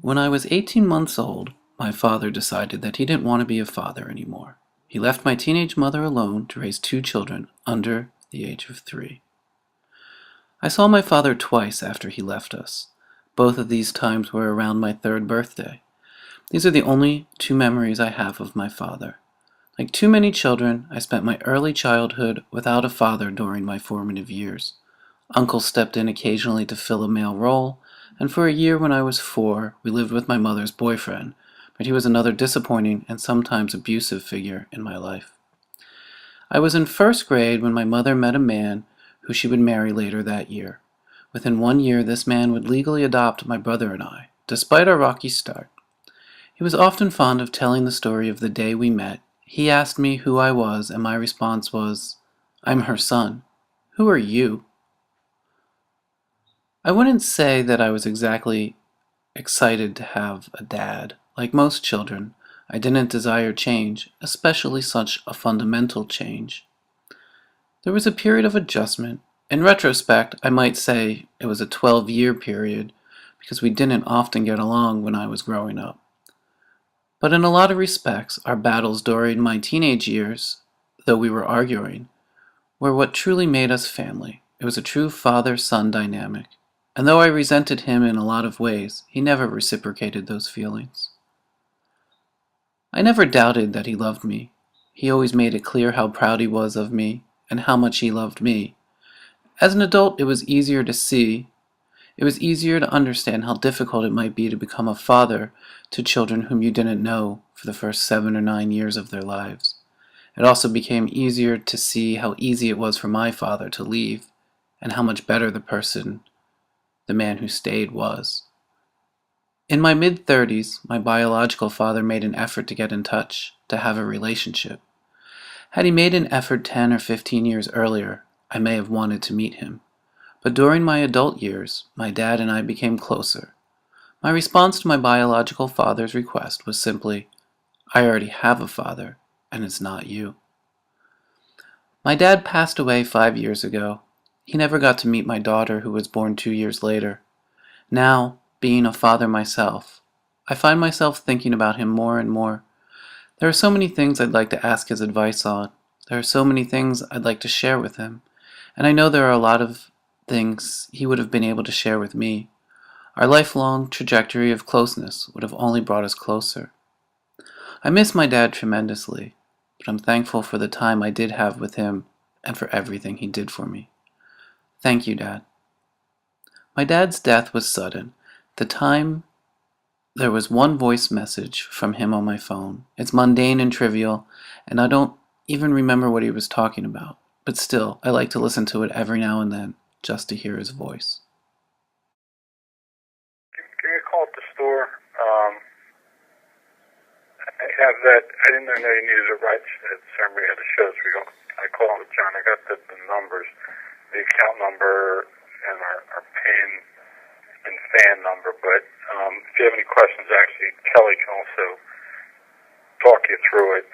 When I was 18 months old, my father decided that he didn't want to be a father anymore. He left my teenage mother alone to raise two children under the age of 3. I saw my father twice after he left us. Both of these times were around my 3rd birthday. These are the only two memories I have of my father. Like too many children, I spent my early childhood without a father during my formative years. Uncle stepped in occasionally to fill a male role, and for a year when I was 4, we lived with my mother's boyfriend, but he was another disappointing and sometimes abusive figure in my life. I was in 1st grade when my mother met a man who she would marry later that year. Within 1 year, this man would legally adopt my brother and I, despite our rocky start. He was often fond of telling the story of the day we met. He asked me who I was, and my response was, "I'm her son. Who are you?" I wouldn't say that I was exactly excited to have a dad. Like most children, I didn't desire change, especially such a fundamental change. There was a period of adjustment. In retrospect, I might say it was a 12-year period because we didn't often get along when I was growing up. But in a lot of respects, our battles during my teenage years, though we were arguing, were what truly made us family. It was a true father-son dynamic. And though I resented him in a lot of ways, he never reciprocated those feelings. I never doubted that he loved me. He always made it clear how proud he was of me and how much he loved me. As an adult, it was easier to see. It was easier to understand how difficult it might be to become a father to children whom you didn't know for the first 7 or 9 years of their lives. It also became easier to see how easy it was for my father to leave and how much better the man who stayed, was. In my mid-30s, my biological father made an effort to get in touch, to have a relationship. Had he made an effort 10 or 15 years earlier, I may have wanted to meet him. But during my adult years, my dad and I became closer. My response to my biological father's request was simply, "I already have a father, and it's not you." My dad passed away 5 years ago. He never got to meet my daughter, who was born 2 years later. Now, being a father myself, I find myself thinking about him more and more. There are so many things I'd like to ask his advice on. There are so many things I'd like to share with him. And I know there are a lot of things he would have been able to share with me. Our lifelong trajectory of closeness would have only brought us closer. I miss my dad tremendously, but I'm thankful for the time I did have with him and for everything he did for me. Thank you, Dad. My dad's death was sudden. The time there was one voice message from him on my phone. It's mundane and trivial, and I don't even remember what he was talking about. But still, I like to listen to it every now and then, just to hear his voice. Give me a call at the store. I have that. I didn't know you needed a right at Sunbury had a show, so I called John. I got the numbers, the account number, and our PIN and fan number. But if you have any questions, actually, Kelly can also talk you through it.